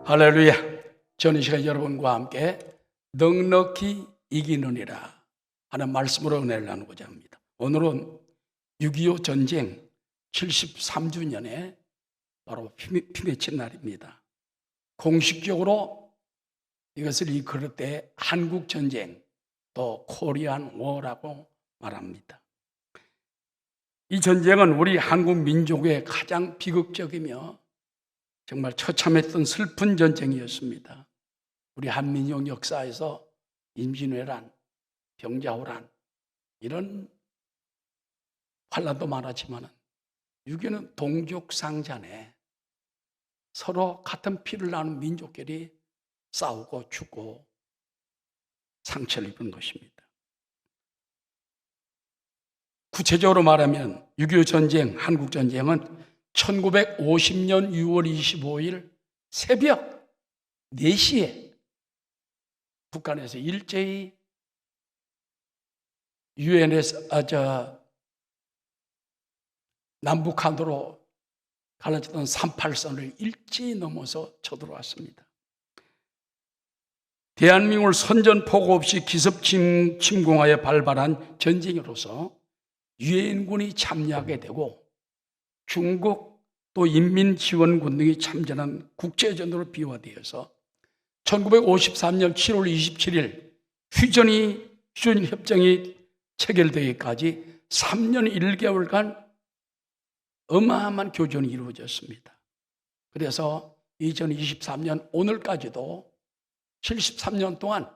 할렐루야. 저는 이 시간 여러분과 함께 넉넉히 이기느니라 하는 말씀으로 은혜를 나누고자 합니다. 오늘은 6.25 전쟁 73주년에 바로 피맺힌 날입니다. 공식적으로 이것을 일컬을 때 한국전쟁, 또 코리안 워라고 말합니다. 이 전쟁은 우리 한국 민족의 가장 비극적이며 정말 처참했던 슬픈 전쟁이었습니다. 우리 한민족 역사에서 임진왜란, 병자호란 이런 환란도 많았지만 6.25는 동족상잔에 서로 같은 피를 나눈 민족끼리 싸우고 죽고 상처를 입은 것입니다. 구체적으로 말하면 6.25 전쟁, 한국전쟁은 1950년 6월 25일 새벽 4시에 북한에서 일제히 남북한으로 갈라졌던 38선을 일제히 넘어서 쳐들어왔습니다. 대한민국을 선전포고 없이 기습 침공하여 발발한 전쟁으로서 유엔군이 참여하게 되고 중국 또 인민지원군 등이 참전한 국제전으로 비화되어서 1953년 7월 27일 휴전협정이 체결되기까지 3년 1개월간 어마어마한 교전이 이루어졌습니다. 그래서 2023년 오늘까지도 73년 동안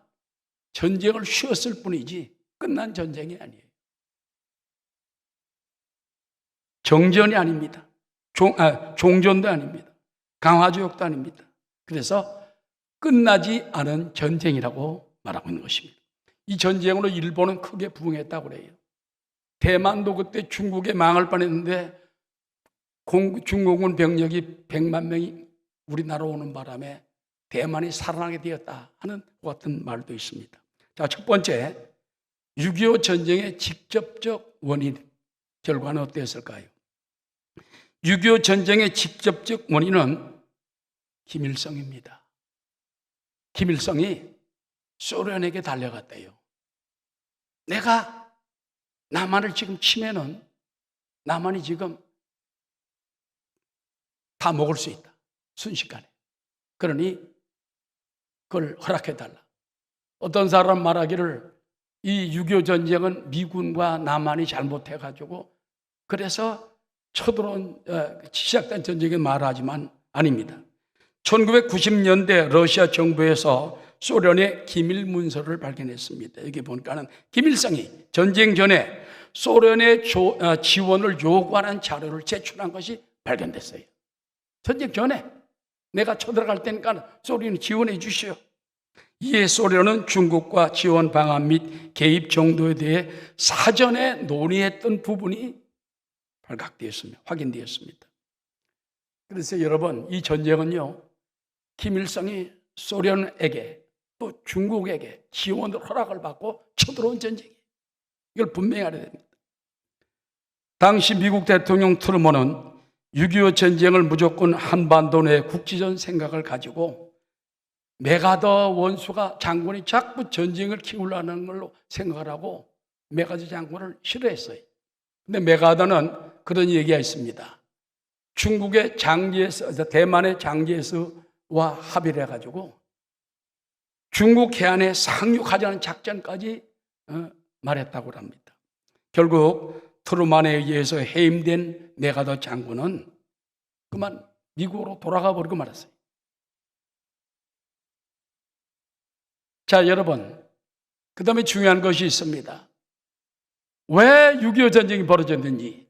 전쟁을 쉬었을 뿐이지 끝난 전쟁이 아니에요. 정전이 아닙니다. 종전도 아닙니다. 강화조약도 아닙니다. 그래서 끝나지 않은 전쟁이라고 말하고 있는 것입니다. 이 전쟁으로 일본은 크게 부응했다고 그래요. 대만도 그때 중국에 망할 뻔했는데 중국군 병력이 100만 명이 우리나라로 오는 바람에 대만이 살아나게 되었다 하는 같은 말도 있습니다. 자, 첫 번째, 6.25 전쟁의 직접적 원인, 결과는 어땠을까요? 6.25 전쟁의 직접적 원인은 김일성입니다. 김일성이 소련에게 달려갔대요. 내가 남한을 지금 치면은 남한이 지금 다 먹을 수 있다. 순식간에. 그러니 그걸 허락해달라. 어떤 사람 말하기를 이 6.25 전쟁은 미군과 남한이 잘못해가지고 그래서 시작된 전쟁에 말하지만 아닙니다. 1990년대 러시아 정부에서 소련의 기밀 문서를 발견했습니다. 여기 보니까는 김일성이 전쟁 전에 소련의 지원을 요구하는 자료를 제출한 것이 발견됐어요. 전쟁 전에 내가 쳐들어갈 테니까 소련이 지원해 주시오. 이에 소련은 중국과 지원 방안 및 개입 정도에 대해 사전에 논의했던 부분이 발각되었습니다. 확인되었습니다. 그래서 여러분, 이 전쟁은요, 김일성이 소련에게 또 중국에게 지원을 허락을 받고 쳐들어온 전쟁이에요. 이걸 분명히 알아야 됩니다. 당시 미국 대통령 트루먼은 6.25 전쟁을 무조건 한반도 내 국지전 생각을 가지고 메가더 원수가 장군이 자꾸 전쟁을 키우려는 걸로 생각을 하고 메가더 장군을 싫어했어요. 근데 메가더는 그런 얘기가 있습니다. 중국의 대만의 장제스와 합의를 해가지고 중국 해안에 상륙하자는 작전까지 말했다고 합니다. 결국 트루만에 의해서 해임된 메가더 장군은 그만 미국으로 돌아가 버리고 말았어요. 자, 여러분, 그 다음에 중요한 것이 있습니다. 왜 6.25 전쟁이 벌어졌는지,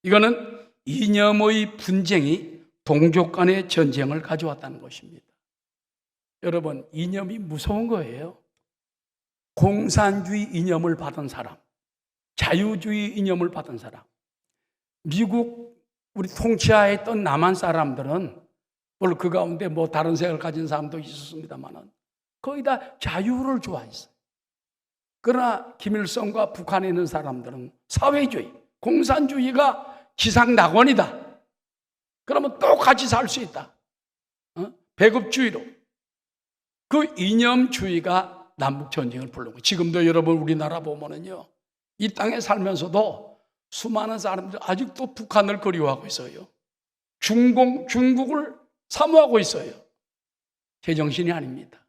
이거는 이념의 분쟁이 동족 간의 전쟁을 가져왔다는 것입니다. 여러분, 이념이 무서운 거예요. 공산주의 이념을 받은 사람, 자유주의 이념을 받은 사람, 미국 우리 통치하였던 남한 사람들은 물론 그 가운데 뭐 다른 생각을 가진 사람도 있었습니다만 거의 다 자유를 좋아했어요. 그러나 김일성과 북한에 있는 사람들은 사회주의, 공산주의가 지상낙원이다. 그러면 똑같이 살 수 있다. 배급주의로 그 이념주의가 남북전쟁을 부른 거예요. 지금도 여러분 우리나라 보면은요, 이 땅에 살면서도 수많은 사람들이 아직도 북한을 그리워하고 있어요. 중국을 사모하고 있어요. 제정신이 아닙니다.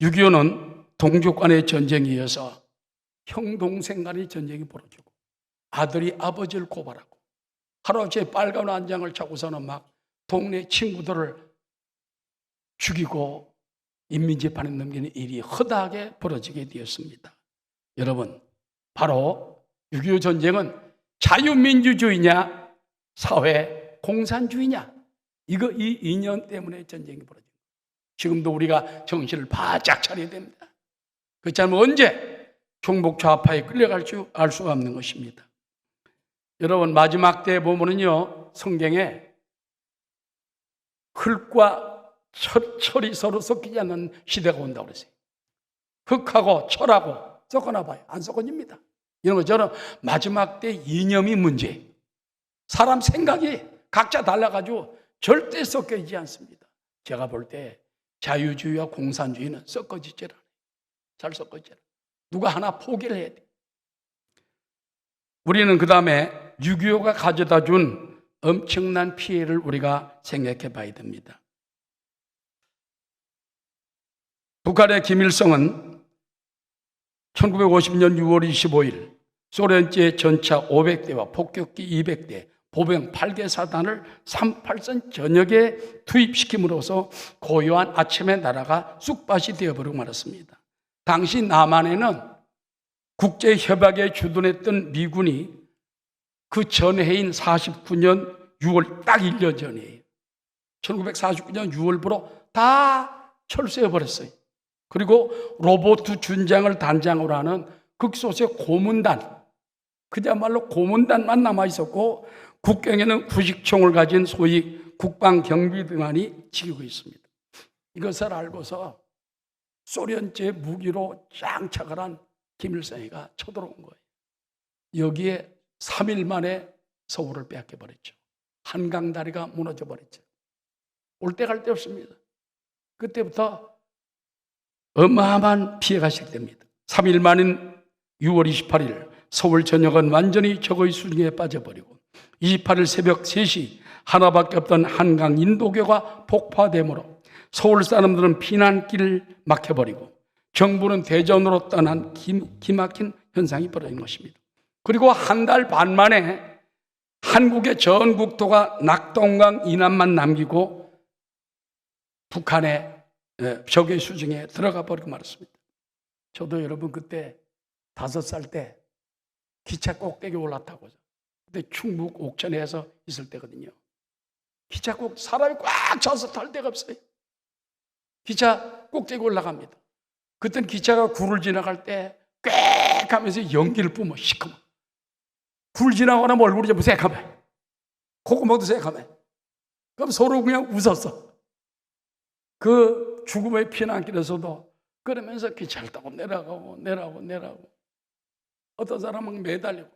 6.25는 동족 간의 전쟁에 이어서 형 동생 간의 전쟁이 벌어지고 아들이 아버지를 고발하고 하루아침에 빨간 완장을 차고서는 막 동네 친구들을 죽이고 인민재판에 넘기는 일이 허다하게 벌어지게 되었습니다. 여러분, 바로 6.25 전쟁은 자유민주주의냐 사회 공산주의냐, 이 이념 때문에 전쟁이 벌어집니다. 지금도 우리가 정신을 바짝 차려야 됩니다. 그렇지 않으면 언제 종북 좌파에 끌려갈 줄 알 수가 없는 것입니다. 여러분, 마지막 때에 보면은요, 성경에 흙과 철이 서로 섞이지 않는 시대가 온다고 그랬어요. 흙하고 철하고 섞어놔 봐요. 안 섞어집니다. 이런 것처럼 마지막 때 이념이 문제예요. 사람 생각이 각자 달라가지고 절대 섞여지지 않습니다. 제가 볼 때 자유주의와 공산주의는 섞어지질 않아요. 잘 섞어지질 않아요. 누가 하나 포기를 해야 돼요. 우리는 그 다음에 6.25가 가져다 준 엄청난 피해를 우리가 생각해 봐야 됩니다. 북한의 김일성은 1950년 6월 25일 소련제 전차 500대와 폭격기 200대, 보병 8개 사단을 38선 전역에 투입시킴으로써 고요한 아침에 나라가 쑥밭이 되어버리고 말았습니다. 당시 남한에는 국제협약에 주둔했던 미군이 그 전해인 49년 6월 딱 1년 전이에요. 1949년 6월부로 다 철수해버렸어요. 그리고 로보트 준장을 단장으로 하는 극소수의 고문단, 그야말로 고문단만 남아있었고 국경에는 구식총을 가진 소위 국방경비대만이 지키고 있습니다. 이것을 알고서 소련제 무기로 장착을 한 김일성이가 쳐들어온 거예요. 여기에 3일 만에 서울을 빼앗겨버렸죠. 한강다리가 무너져버렸죠. 올 때 갈 데 없습니다. 그때부터 어마어마한 피해가 시작됩니다. 3일 만인 6월 28일 서울 전역은 완전히 적의 수중에 빠져버리고 28일 새벽 3시 하나밖에 없던 한강 인도교가 폭파되므로 서울 사람들은 피난길을 막혀버리고 정부는 대전으로 떠난 기막힌 현상이 벌어진 것입니다. 그리고 한 달 반 만에 한국의 전 국토가 낙동강 이남만 남기고 북한의 적의 수중에 들어가 버리고 말았습니다. 저도 여러분 그때 5살 때 기차 꼭대기 올라타고 그때 충북 옥천에서 있을 때거든요. 기차 꼭 사람이 꽉 차서 탈 데가 없어요. 기차 꼭대기 올라갑니다. 그땐 기차가 굴을 지나갈 때 꽥 하면서 연기를 뿜어 시커먼. 굴 지나가면 얼굴이 좀 새카매. 콧구멍도 새카매. 그럼 서로 그냥 웃었어. 그 죽음의 피난길에서도 그러면서 기차를 타고 내려가고 어떤 사람은 매달리고.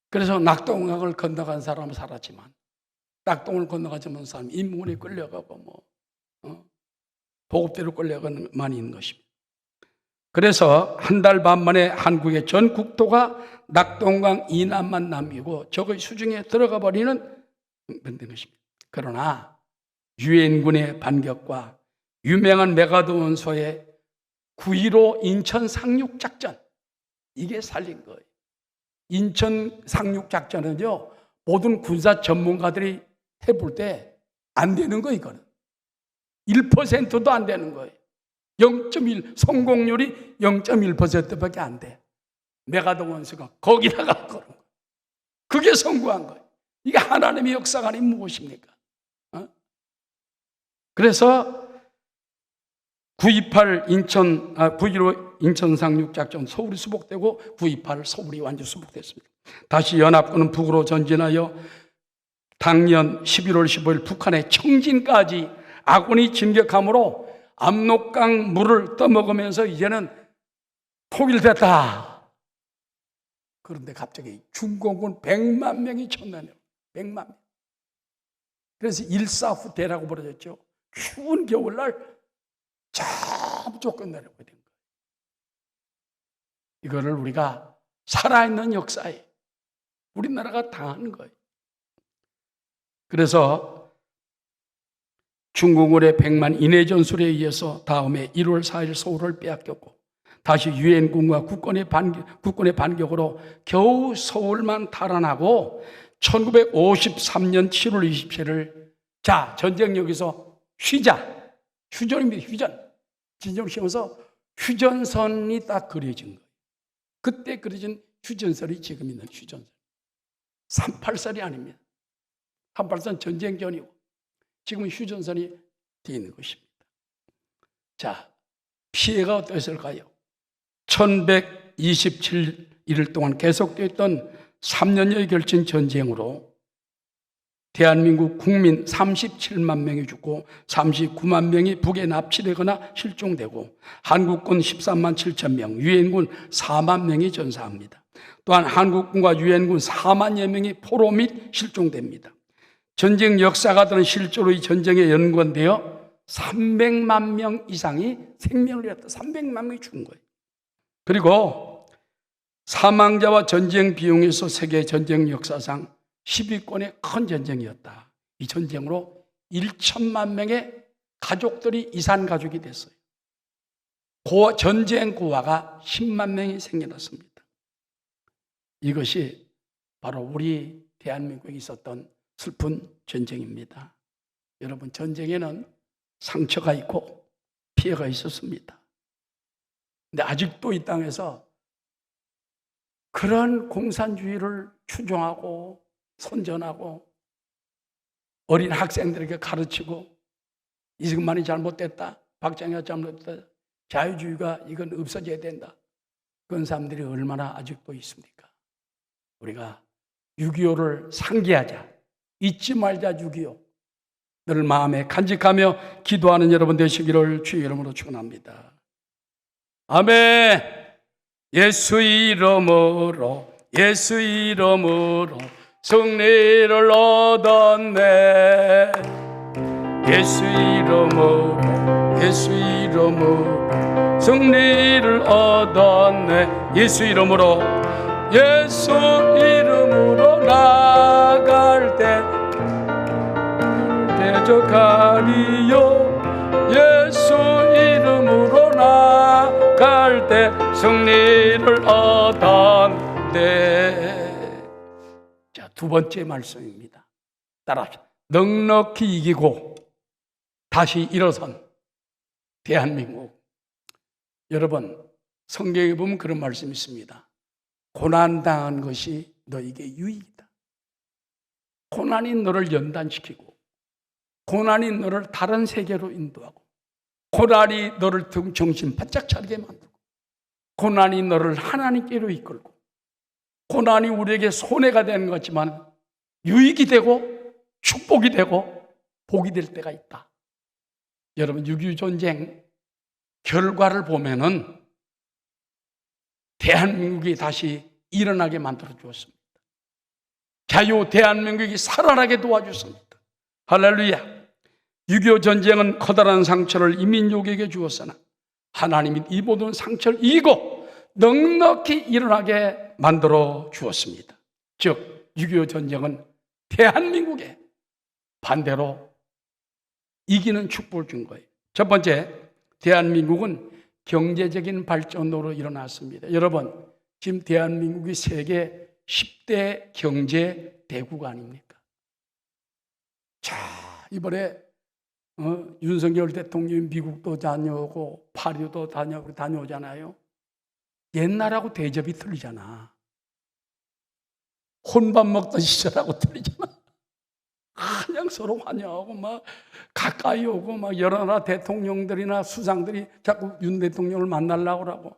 그래서 낙동강을 건너간 사람은 살았지만 낙동을 건너가지 못한 사람 인문에 끌려가고 보급대로 끌려가는 많이 있는 것입니다. 그래서 한 달 반 만에 한국의 전 국토가 낙동강 이남만 남기고 적의 수중에 들어가 버리는 것입니다. 그러나 유엔군의 반격과 유명한 메가드 원소의 9.15 인천 상륙작전, 이게 살린 거예요. 인천 상륙작전은요, 모든 군사 전문가들이 해볼 때 안 되는 거, 이거는. 1%도 안 되는 거예요. 0.1, 성공률이 0.1%밖에 안 돼. 메가드 원수가 거기다가 그런 거예요. 그게 성공한 거예요. 이게 하나님의 역사가 아니면 무엇입니까? 그래서 9.15 인천 상륙작전 서울이 수복되고 9.28 서울이 완전 수복됐습니다. 다시 연합군은 북으로 전진하여 당년 11월 15일 북한의 청진까지 아군이 진격함으로 압록강 물을 떠먹으면서 이제는 통일됐다. 그런데 갑자기 중공군 100만 명이 천난해요. 100만 명. 그래서 일사후퇴라고 부르졌죠. 추운 겨울날 무조건 내려오게 된 거예요. 이거를 우리가 살아있는 역사에 우리나라가 당하는 거예요. 그래서 중국군의 100만 인해 전술에 의해서 다음에 1월 4일 서울을 빼앗겼고 다시 유엔군과 국군의 반격으로 겨우 서울만 탈환하고 1953년 7월 27일 자, 전쟁 여기서 쉬자. 휴전입니다. 휴전. 진정을 쉬면서 휴전선이 딱 그려진 거예요. 그때 그려진 휴전선이 지금 있는 휴전선. 38선이 아닙니다. 38선 전쟁 전이고 지금은 휴전선이 되어 있는 것입니다. 자, 피해가 어땠을까요? 1127일 동안 계속됐던 3년여의 결친 전쟁으로 대한민국 국민 37만 명이 죽고 39만 명이 북에 납치되거나 실종되고 한국군 13만 7천 명, 유엔군 4만 명이 전사합니다. 또한 한국군과 유엔군 4만여 명이 포로 및 실종됩니다. 전쟁 역사가 드는 실제로 이 전쟁에 연관되어 300만 명 이상이 생명을 잃었다. 300만 명이 죽은 거예요. 그리고 사망자와 전쟁 비용에서 세계 전쟁 역사상 10위권의 큰 전쟁이었다. 이 전쟁으로 1천만 명의 가족들이 이산 가족이 됐어요. 전쟁 고아가 10만 명이 생겨났습니다. 이것이 바로 우리 대한민국에 있었던 슬픈 전쟁입니다. 여러분, 전쟁에는 상처가 있고 피해가 있었습니다. 근데 아직도 이 땅에서 그런 공산주의를 추종하고 선전하고 어린 학생들에게 가르치고 이승만이 잘못됐다, 박정희가 잘못됐다, 자유주의가 이건 없어져야 된다. 그런 사람들이 얼마나 아직도 있습니까? 우리가 6.25를 상기하자, 잊지 말자. 6.25 늘 마음에 간직하며 기도하는 여러분 되시기를 주의 이름으로 축원합니다. 아멘. 예수 이름으로 예수 이름으로 승리를 얻었네. 예수 이름으로 예수 이름으로 승리를 얻었네. 예수 이름으로 예수 이름으로 나갈 때 대적하리요. 예수 이름으로 나갈 때 승리를 얻었네. 자, 두 번째 말씀입니다. 따라합시다. 넉넉히 이기고 다시 일어선 대한민국. 여러분, 성경에 보면 그런 말씀이 있습니다. 고난당한 것이 너에게 유익이다. 고난이 너를 연단시키고 고난이 너를 다른 세계로 인도하고 고난이 너를 정신 바짝 차리게 만들고 고난이 너를 하나님께로 이끌고 고난이 우리에게 손해가 되는 것 같지만 유익이 되고 축복이 되고 복이 될 때가 있다. 여러분, 6.25 전쟁 결과를 보면은 대한민국이 다시 일어나게 만들어 주었습니다. 자유 대한민국이 살아나게 도와주었습니다. 할렐루야. 6.25 전쟁은 커다란 상처를 이민족에게 주었으나 하나님이 이 모든 상처를 이기고 넉넉히 일어나게 만들어 주었습니다. 즉 6.25 전쟁은 대한민국에 반대로 이기는 축복을 준 거예요. 첫 번째, 대한민국은 경제적인 발전으로 일어났습니다. 여러분, 지금 대한민국이 세계 10대 경제 대국 아닙니까? 자, 이번에 윤석열 대통령이 미국도 다녀오고 파리도 다녀오잖아요. 옛날하고 대접이 틀리잖아. 혼밥 먹던 시절하고 틀리잖아. 그냥 서로 환영하고 막 가까이 오고 막 여러 나라 대통령들이나 수상들이 자꾸 윤 대통령을 만나려고 하고.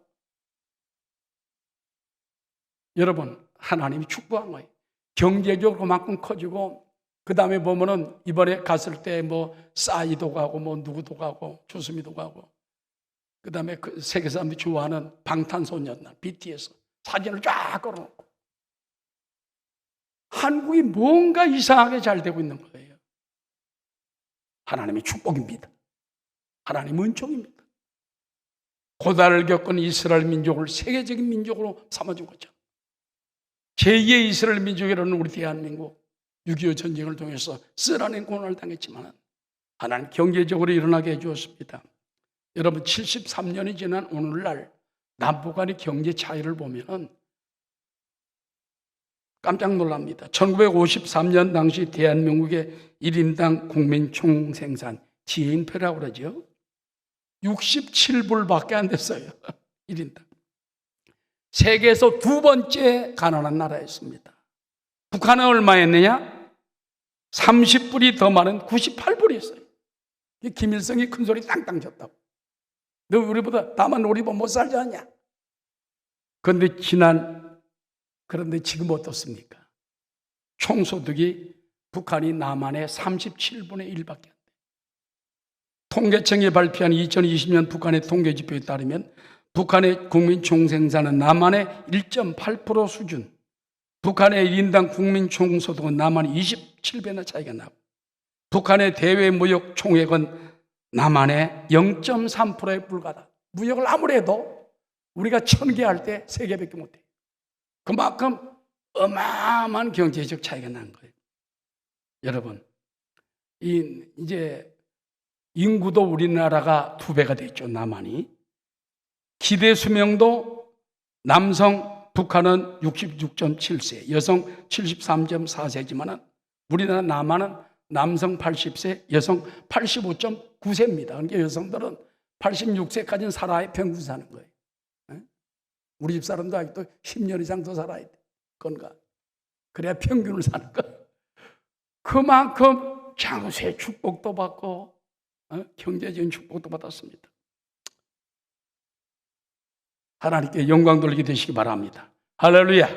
여러분, 하나님이 축복한 거예요. 경제적으로 그만큼 커지고 그 다음에 보면은 이번에 갔을 때 뭐 싸이도 가고 뭐 누구도 가고 주스미도 가고 그 다음에 그 세계 사람들이 좋아하는 방탄소년단 BTS 사진을 쫙 걸어놓고 한국이 뭔가 이상하게 잘 되고 있는 거예요. 하나님의 축복입니다. 하나님의 은총입니다. 고난을 겪은 이스라엘 민족을 세계적인 민족으로 삼아준 거죠. 제2의 이스라엘 민족이라는 우리 대한민국 6.25 전쟁을 통해서 쓰라린 고난을 당했지만 하나님 경제적으로 일어나게 해주었습니다. 여러분 73년이 지난 오늘날 남북 간의 경제 차이를 보면 깜짝 놀랍니다. 1953년 당시 대한민국의 1인당 국민 총생산 GNP라고 그러죠. 67불밖에 안 됐어요. 1인당. 세계에서 두 번째 가난한 나라였습니다. 북한은 얼마였느냐? 30불이 더 많은 98불이었어요. 김일성이 큰 소리 땅땅 쳤다고. 너 우리보다 다만 우리보다 못 살지 않냐? 그런데 지금 어떻습니까? 총소득이 북한이 남한의 37분의 1밖에 안 돼요. 통계청이 발표한 2020년 북한의 통계지표에 따르면 북한의 국민 총생산은 남한의 1.8% 수준, 북한의 1인당 국민 총소득은 남한의 27배나 차이가 나고 북한의 대외 무역 총액은 남한의 0.3%에 불과하다. 무역을 아무리 해도 우리가 1000개 할 때 3개밖에 못해요. 그만큼 어마어마한 경제적 차이가 난 거예요. 여러분, 이제 인구도 우리나라가 2배가 됐죠, 남한이. 기대 수명도 남성 북한은 66.7세, 여성 73.4세지만 우리나라 남한은 남성 80세, 여성 85.9세입니다. 그러니까 여성들은 86세까지는 살아야 평균 사는 거예요. 우리 집 사람도 아직도 10년 이상 더 살아야 돼. 건강. 그래야 평균을 사는 거예요. 그만큼 장세 축복도 받고 경제적인 축복도 받았습니다. 하나님께 영광 돌리게 되시기 바랍니다. 할렐루야.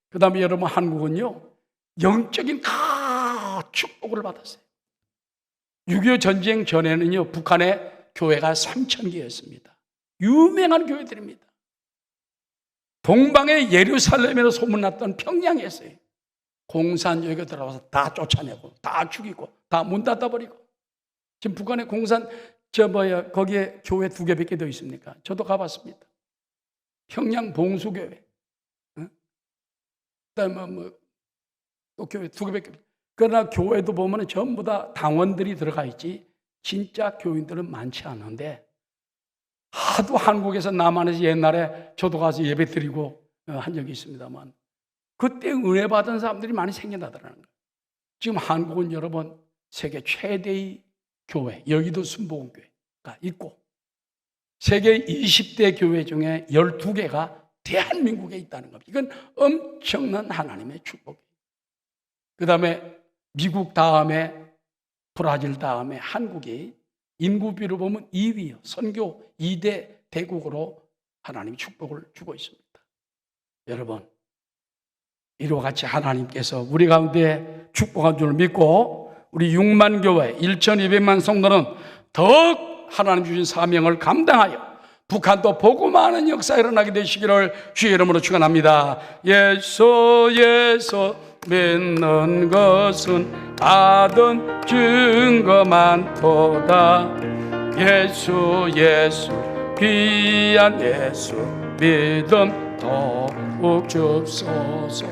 그 다음에 여러분 한국은요 영적인 축복을 받았어요. 6.25 전쟁 전에는요 북한의 교회가 3,000개였습니다. 유명한 교회들입니다. 동방의 예루살렘에서 소문났던 평양이었어요. 공산주의가 들어와서 다 쫓아내고 다 죽이고 다 문 닫아버리고 지금 북한의 거기에 교회 2개밖에 더 있습니까? 저도 가봤습니다. 평양 봉수교회, 그다음에 또 교회 2개밖에. 그러나 교회도 보면 전부 다 당원들이 들어가 있지 진짜 교인들은 많지 않은데 하도 한국에서 남한에서 옛날에 저도 가서 예배 드리고 한 적이 있습니다만 그때 은혜 받은 사람들이 많이 생겨나더라는 거예요. 지금 한국은 여러분 세계 최대의 교회, 여기도 순복음교회가 있고 세계 20대 교회 중에 12개가 대한민국에 있다는 겁니다. 이건 엄청난 하나님의 축복이에요. 그 다음에 미국 다음에 브라질 다음에 한국이 인구비로 보면 2위요. 선교 2대 대국으로 하나님이 축복을 주고 있습니다. 여러분, 이와 같이 하나님께서 우리 가운데 축복한 줄 믿고 우리 6만 교회 1,200만 성도는 더욱 하나님 주신 사명을 감당하여 북한도 보고 많은 역사 일어나게 되시기를 주의 이름으로 축원합니다. 예수 믿는 것은 받은 증거만도다. 예수 귀한 예수 믿음 더욱 줍소서.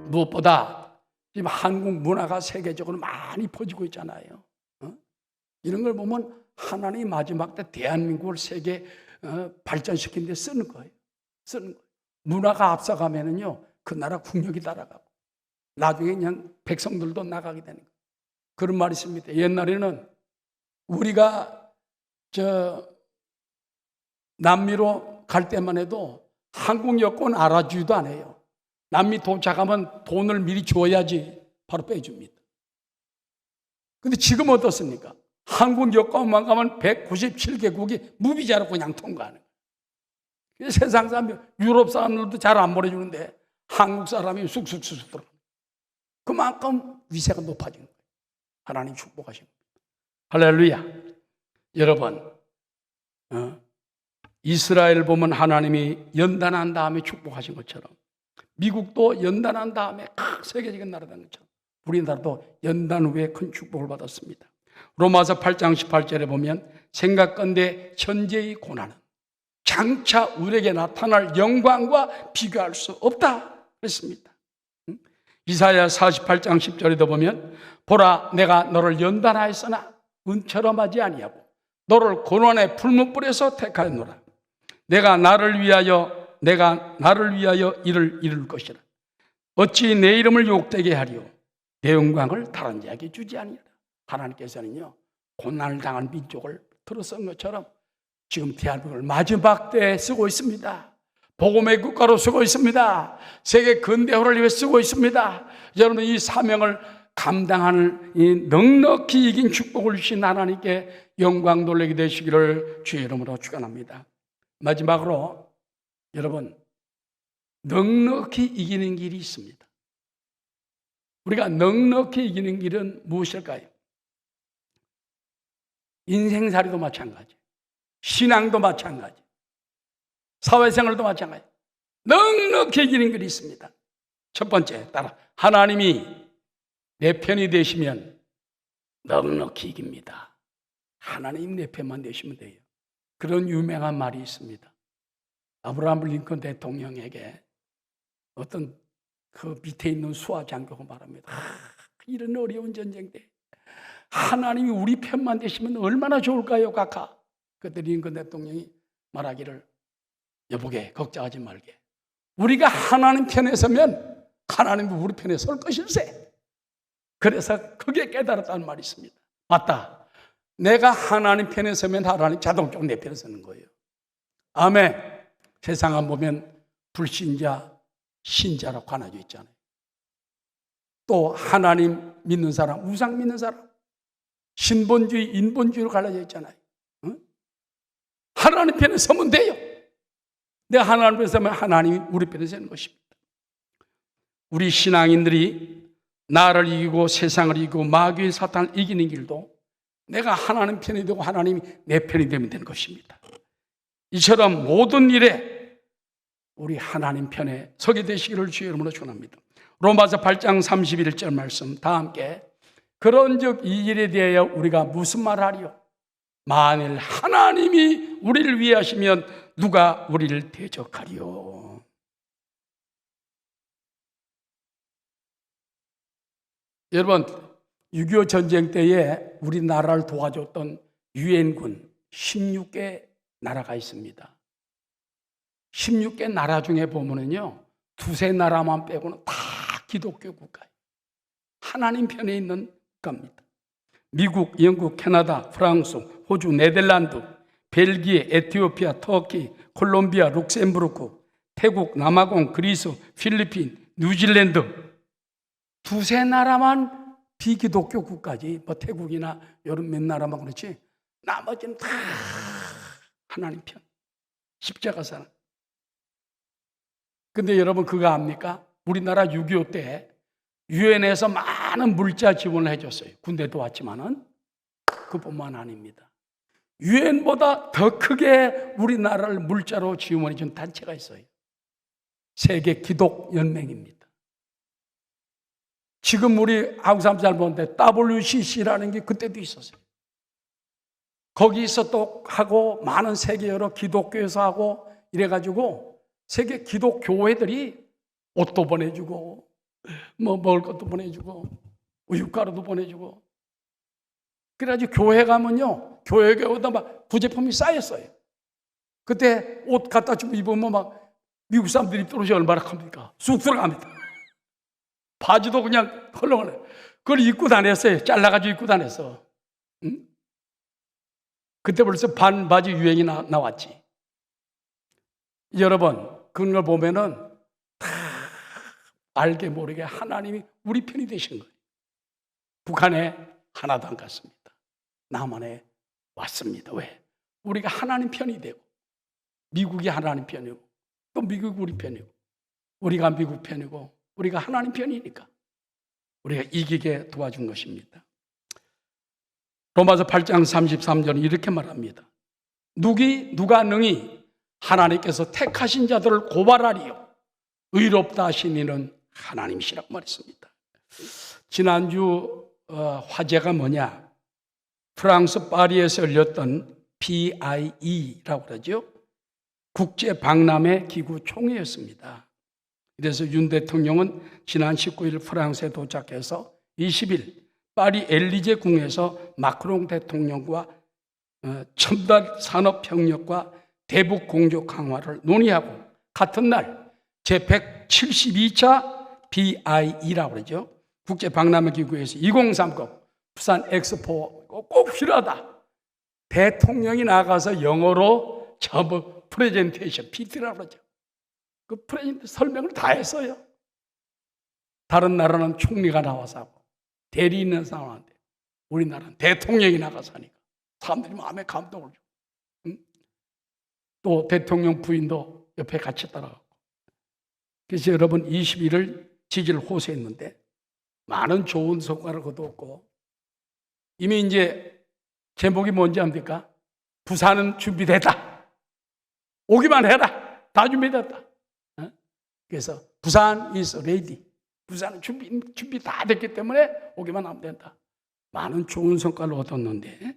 무엇보다 지금 한국 문화가 세계적으로 많이 퍼지고 있잖아요. 이런 걸 보면 하나님이 마지막 때 대한민국을 세계 발전시키는 데 쓰는 거예요. 문화가 앞서가면은요 그 나라 국력이 따라가고 나중에 그냥 백성들도 나가게 되는 거예요. 그런 말이 있습니다. 옛날에는 우리가 남미로 갈 때만 해도 한국 여권 알아주지도 않아요. 남미 도착하면 돈을 미리 줘야지 바로 빼줍니다. 근데 지금 어떻습니까? 한국 여권만 가면 197개국이 무비자로 그냥 통과하는 거예요. 세상 사람, 유럽 사람들도 잘 안 보내주는데 한국 사람이 쑥쑥쑥 들어가요. 그만큼 위세가 높아지는 거예요. 하나님 축복하신 겁니다. 할렐루야. 여러분, 이스라엘 보면 하나님이 연단한 다음에 축복하신 것처럼 미국도 연단한 다음에 세계적인 나라 된 것처럼 우리나라도 연단 후에 큰 축복을 받았습니다. 로마서 8장 18절에 보면 생각건대 현재의 고난은 장차 우리에게 나타날 영광과 비교할 수 없다 그랬습니다. 이사야 48장 10절에도 보면 보라 내가 너를 연단하였으나 은처럼 하지 아니하고 너를 고난의 풀무불에서 택하였노라. 내가 나를 위하여 이를 이룰 것이라. 어찌 내 이름을 욕되게 하리요 내 영광을 다른 자에게 주지 아니하라. 하나님께서는요 고난을 당한 민족을 들어선 것처럼 지금 대한민국을 마지막 때에 쓰고 있습니다. 복음의 국가로 쓰고 있습니다. 세계 근대화를 위해 쓰고 있습니다. 여러분 이 사명을 감당하는 이 넉넉히 이긴 축복을 주신 하나님께 영광 돌리게 되시기를 주의 이름으로 축원합니다. 마지막으로 여러분 넉넉히 이기는 길이 있습니다. 우리가 넉넉히 이기는 길은 무엇일까요? 인생살이도 마찬가지, 신앙도 마찬가지, 사회생활도 마찬가지. 넉넉히 이기는 길이 있습니다. 첫 번째 따라 하나님이 내 편이 되시면 넉넉히 이깁니다. 하나님 내 편만 되시면 돼요. 그런 유명한 말이 있습니다. 아브라함 링컨 대통령에게 어떤 그 밑에 있는 수하 장교가 말합니다. 이런 어려운 전쟁 때 하나님이 우리 편만 되시면 얼마나 좋을까요, 각하? 그때 링컨 대통령이 말하기를 여보게 걱정하지 말게. 우리가 하나님 편에 서면 하나님도 우리 편에 설 것일세. 그래서 그게 깨달았다는 말이 있습니다. 맞다. 내가 하나님 편에 서면 하나님 자동적으로 내 편에 서는 거예요. 아멘. 세상 보면 불신자, 신자라고 나눠져 있잖아요. 또 하나님 믿는 사람, 우상 믿는 사람, 신본주의, 인본주의로 갈라져 있잖아요. 응? 하나님 편에 서면 돼요. 내가 하나님 편에 서면 하나님이 우리 편에 서는 것입니다. 우리 신앙인들이 나를 이기고 세상을 이기고 마귀의 사탄을 이기는 길도 내가 하나님 편이 되고 하나님이 내 편이 되면 되는 것입니다. 이처럼 모든 일에 우리 하나님 편에 서게 되시기를 주의 이름으로 축원합니다. 로마서 8장 31절 말씀 다 함께 그런즉 이 일에 대하여 우리가 무슨 말하리요? 만일 하나님이 우리를 위하시면 누가 우리를 대적하리요? 여러분 6.25 전쟁 때에 우리나라를 도와줬던 유엔군 16개 나라가 있습니다. 16개 나라 중에 보면은요 두세 나라만 빼고는 다 기독교 국가예요. 하나님 편에 있는 국가입니다. 미국, 영국, 캐나다, 프랑스, 호주, 네덜란드, 벨기에, 에티오피아, 터키, 콜롬비아, 룩셈부르크, 태국, 남아공, 그리스, 필리핀, 뉴질랜드 두세 나라만 비기독교 국가지. 뭐 태국이나 여러 몇 나라만 그렇지. 나머지는 다 하나님 편. 십자가 사랑. 근데 여러분 그거 압니까? 우리나라 6.25 때 유엔에서 많은 물자 지원을 해줬어요. 군대도 왔지만은 그뿐만 아닙니다. 유엔보다 더 크게 우리나라를 물자로 지원해 준 단체가 있어요. 세계 기독 연맹입니다. 지금 우리 한국 사람 잘 보는데 WCC라는 게 그때도 있었어요. 거기서 또 하고 많은 세계 여러 기독교에서 하고 이래가지고 세계 기독교회들이 옷도 보내주고 뭐 먹을 것도 보내주고 우유가루도 보내주고 그래가지고 교회 가면요 교회에 오다 막 부제품이 쌓였어요. 그때 옷 갖다 주고 입으면 막 미국 사람들이 입던 옷이 얼마나 큽니까? 쑥 들어갑니다. 바지도 그냥 헐렁헐렁. 그걸 입고 다녔어요. 잘라가지고 입고 다녔어. 응? 그때 벌써 반바지 유행이 나왔지. 여러분, 그런 걸 보면은 다 알게 모르게 하나님이 우리 편이 되신 거예요. 북한에 하나도 안 갔습니다. 남한에 왔습니다. 왜? 우리가 하나님 편이 되고, 미국이 하나님 편이고, 또 미국이 우리 편이고, 우리가 미국 편이고, 우리가 하나님 편이니까 우리가 이기게 도와준 것입니다. 로마서 8장 33절은 이렇게 말합니다. 누가 능히 하나님께서 택하신 자들을 고발하리요 의롭다 하신 이는 하나님이시라고 말했습니다. 지난주 화제가 뭐냐? 프랑스 파리에서 열렸던 BIE라고 그러죠. 국제 박람회 기구 총회였습니다. 그래서 윤 대통령은 지난 19일 프랑스에 도착해서 20일 파리 엘리제 궁에서 마크롱 대통령과 첨단 산업 협력과 대북 공조 강화를 논의하고, 같은 날 제172차 BIE라고 그러죠. 국제 박람회 기구에서 2030 부산 엑스포 꼭 필요하다. 대통령이 나가서 영어로 전부 프레젠테이션, PT라고 그러죠. 그 프레젠테이션 설명을 다 했어요. 다른 나라는 총리가 나와서 하고 대리 있는 사람한테, 우리나라는 대통령이 나가서 하니까 사람들이 마음에 감동을 줘. 응? 또 대통령 부인도 옆에 같이 따라가고. 그래서 여러분 21일 지지를 호소했는데 많은 좋은 성과를 거두었고, 이미 이제 제목이 뭔지 압니까? 부산은 준비됐다. 오기만 해라. 다 준비됐다. 그래서 부산 is ready. 부산은 준비 다 됐기 때문에 오기만 하면 된다. 많은 좋은 성과를 얻었는데,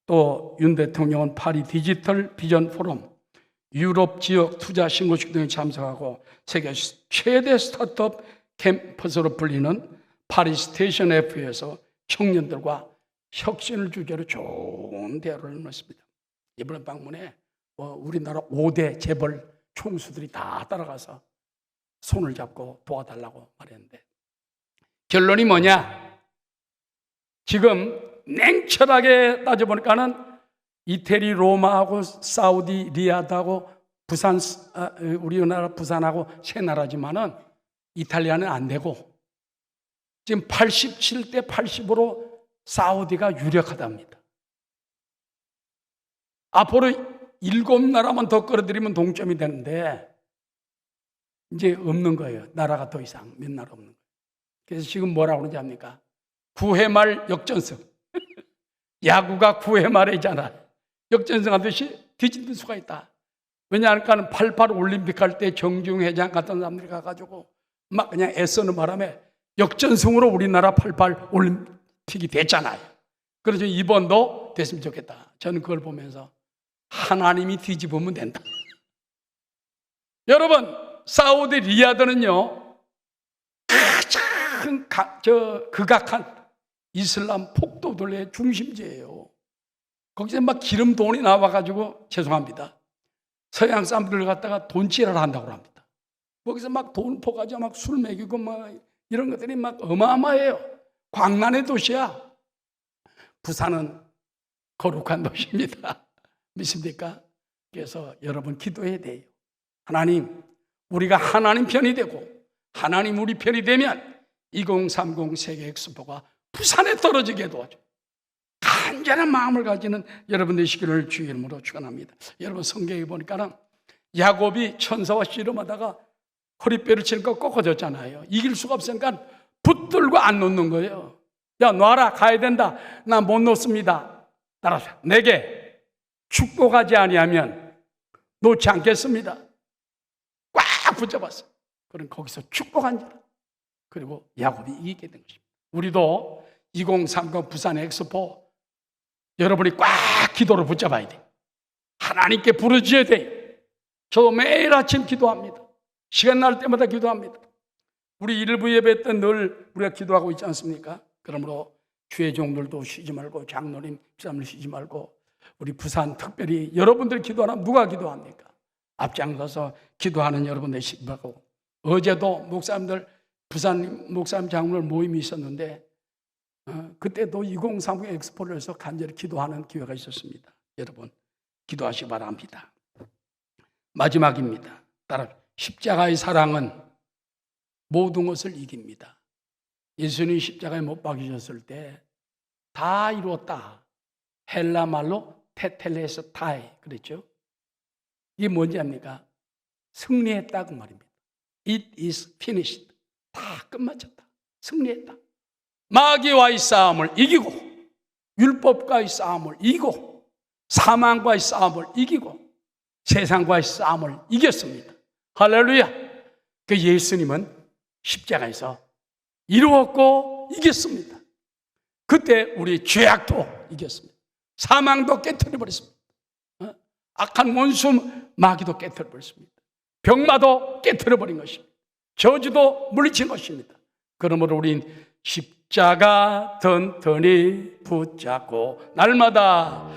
또 윤 대통령은 파리 디지털 비전 포럼, 유럽 지역 투자 신고식 등에 참석하고 세계 최대 스타트업 캠퍼스로 불리는 파리 스테이션 F에서 청년들과 혁신을 주제로 좋은 대화를 나눴습니다. 이번 방문에 우리나라 5대 재벌 총수들이 다 따라가서 손을 잡고 도와달라고 말했는데, 결론이 뭐냐? 지금 냉철하게 따져보니까는 이태리 로마하고 사우디 리야드하고 부산, 우리나라 부산하고 세 나라지만은 이탈리아는 안 되고, 지금 87대 80으로 사우디가 유력하답니다. 앞으로 7나라만 더 끌어들이면 동점이 되는데 이제 없는 거예요. 나라가 더 이상 몇 나라 없는 거예요. 그래서 지금 뭐라고 그러지 합니까? 9회 말 역전승. 야구가 9회 말이잖아. 역전승 하듯이 뒤집을 수가 있다. 왜냐하니까 88 올림픽 할 때 정중 회장 같은 사람들이 가가지고 막 그냥 애쓰는 바람에 역전승으로 우리나라 88 올림픽이 됐잖아요. 그래서 이번도 됐으면 좋겠다. 저는 그걸 보면서 하나님이 뒤집으면 된다. 여러분, 사우디 리야드는요, 가장 극악한 이슬람 폭도들의 중심지예요. 거기서 막 기름 돈이 나와가지고, 죄송합니다, 서양 사람들 갖다가 돈질을 한다고 합니다. 거기서 막 돈 퍼가지고 막 술 먹이고 막 이런 것들이 막 어마어마해요. 광란의 도시야. 부산은 거룩한 도시입니다. 믿습니까? 그래서 여러분 기도해야 돼요. 하나님, 우리가 하나님 편이 되고 하나님 우리 편이 되면 2030 세계 엑스포가 부산에 떨어지게 도와줘. 간절한 마음을 가지는 여러분 되시기를 주의 이름으로 축원합니다. 여러분 성경에 보니까는 야곱이 천사와 씨름하다가 허리뼈를 치니까 꺾어졌잖아요. 이길 수가 없으니까 붙들고 안 놓는 거예요. 야, 놔라, 가야 된다. 나 못 놓습니다. 따라서 내게 축복하지 아니하면 놓지 않겠습니다. 꽉 붙잡았어요. 그럼 거기서 축복한지라. 그리고 야곱이 이기게 된 것입니다. 우리도 2030 부산 엑스포 여러분이 꽉 기도로 붙잡아야 돼요. 하나님께 부르짖어야 돼요. 저도 매일 아침 기도합니다. 시간 날 때마다 기도합니다. 우리 일부 예배 때 늘 우리가 기도하고 있지 않습니까? 그러므로 주의 종들도 쉬지 말고, 장로님, 집사님들 쉬지 말고, 우리 부산 특별히 여러분들 기도하면 누가 기도합니까? 앞장서서 기도하는 여러분 되시기 바라고. 어제도 목사님들, 부산 목사님 장로들 모임이 있었는데 그때도 2030 엑스포를 해서 간절히 기도하는 기회가 있었습니다. 여러분 기도하시기 바랍니다. 마지막입니다. 따라 십자가의 사랑은 모든 것을 이깁니다. 예수님이 십자가에 못 박히셨을 때 다 이루었다. 헬라 말로 테텔레스타이 그랬죠. 이게 뭔지 압니까? 승리했다 그 말입니다. It is finished. 다 끝마쳤다. 승리했다. 마귀와의 싸움을 이기고, 율법과의 싸움을 이기고, 사망과의 싸움을 이기고, 세상과의 싸움을 이겼습니다. 할렐루야. 그 예수님은 십자가에서 이루었고 이겼습니다. 그때 우리 죄악도 이겼습니다. 사망도 깨뜨려 버렸습니다. 악한 원수 마귀도 깨뜨려 버렸습니다. 병마도 깨뜨려 버린 것입니다. 저주도 물리친 것입니다. 그러므로 우린 십자가 튼튼히 붙잡고 날마다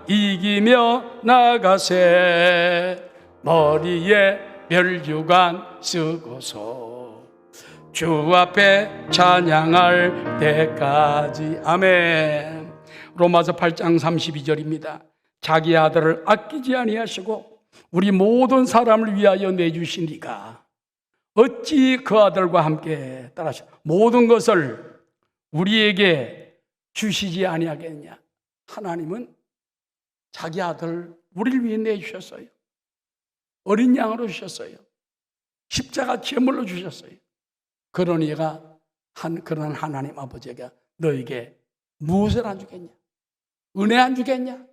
이기며 나가세. 머리에 멸류관 쓰고서 주 앞에 찬양할 때까지. 아멘. 로마서 8장 32절입니다. 자기 아들을 아끼지 아니하시고 우리 모든 사람을 위하여 내주시니까 어찌 그 아들과 함께 따라서 모든 것을 우리에게 주시지 아니하겠냐. 하나님은 자기 아들 우리를 위해 내주셨어요. 어린 양으로 주셨어요. 십자가 제물로 주셨어요. 그러니 얘가 그런 하나님 아버지가 너에게 무엇을 안 주겠냐? 은혜 안 주겠냐?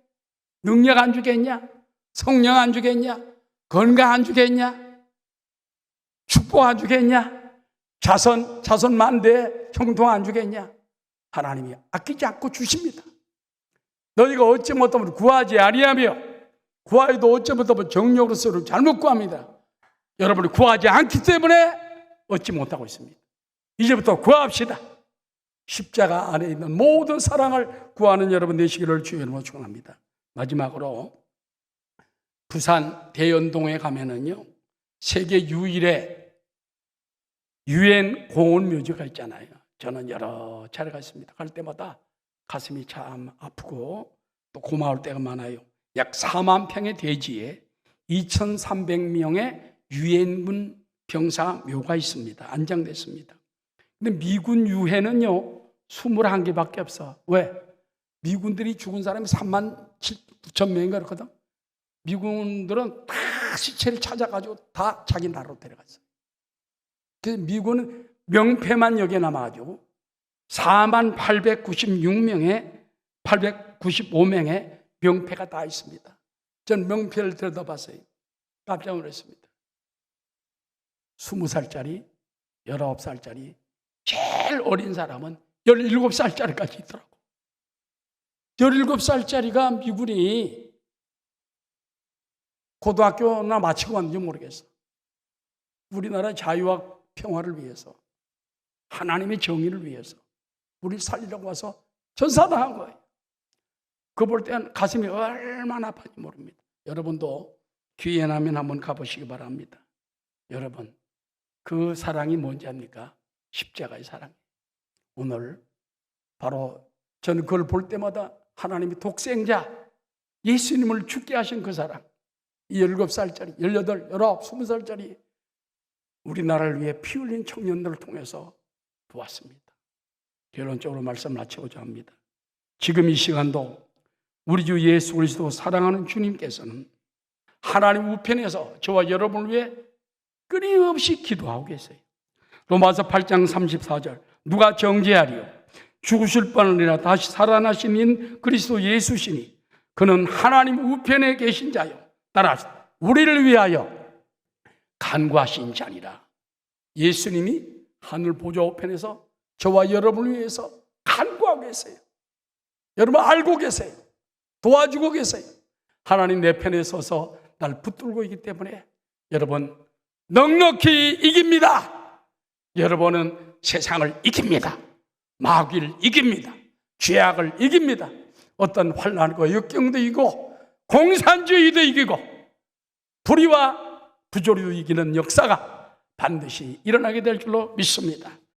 능력 안 주겠냐? 성령 안 주겠냐? 건강 안 주겠냐? 축복 안 주겠냐? 자손 만대 형통 안 주겠냐? 하나님이 아끼지 않고 주십니다. 너희가 어찌 못하면 구하지 아니하며 구하여도 어찌 못하면 정욕으로 서로 잘못 구합니다. 여러분이 구하지 않기 때문에 얻지 못하고 있습니다. 이제부터 구합시다. 십자가 안에 있는 모든 사랑을 구하는 여러분 되시기를 주의 이름으로 축원합니다. 마지막으로 부산 대연동에 가면은요, 세계 유일의 유엔 공원 묘지가 있잖아요. 저는 여러 차례 갔습니다. 갈 때마다 가슴이 참 아프고 또 고마울 때가 많아요. 약 4만 평의 대지에 2,300명의 유엔군 병사 묘가 있습니다. 안장됐습니다. 근데 미군 유해는요 21개밖에 없어. 왜? 미군들이 죽은 사람이 3만 9천 명인가 그렇거든. 미군들은 다 시체를 찾아가지고 다 자기 나라로 데려갔어요. 그래서 미군은 명패만 여기에 남아가지고 4만 895명의 명패가 다 있습니다. 전 명패를 들여다봤어요. 깜짝 놀랐습니다. 20살짜리, 19살짜리, 제일 어린 사람은 17살짜리까지 있더라고. 17살짜리가 미군이 고등학교나 마치고 왔는지 모르겠어. 우리나라 자유와 평화를 위해서, 하나님의 정의를 위해서 우리를 살리려고 와서 전사당한 거예요. 그거 볼 때는 가슴이 얼마나 아픈지 모릅니다. 여러분도 기회 나면 한번 가보시기 바랍니다. 여러분, 그 사랑이 뭔지 압니까? 십자가의 사랑. 오늘 바로 저는 그걸 볼 때마다 하나님이 독생자 예수님을 죽게 하신 그 사랑, 이 17살짜리, 18, 19, 20살짜리 우리나라를 위해 피 흘린 청년들을 통해서 보았습니다. 결론적으로 말씀 마치고자 합니다. 지금 이 시간도 우리 주 예수 그리스도 사랑하는 주님께서는 하나님 우편에서 저와 여러분을 위해 끊임없이 기도하고 계세요. 로마서 8장 34절 누가 정죄하리요? 죽으실 뻔하니라 다시 살아나신 인 그리스도 예수시니 그는 하나님 우편에 계신 자요 따라 우리를 위하여 간구하신 자니라. 예수님이 하늘 보좌 우편에서 저와 여러분을 위해서 간구하고 계세요. 여러분 알고 계세요. 도와주고 계세요. 하나님 내 편에 서서 날 붙들고 있기 때문에 여러분 넉넉히 이깁니다. 여러분은 세상을 이깁니다. 마귀를 이깁니다. 죄악을 이깁니다. 어떤 환난과 역경도 이기고 공산주의도 이기고 불의와 부조리도 이기는 역사가 반드시 일어나게 될 줄로 믿습니다.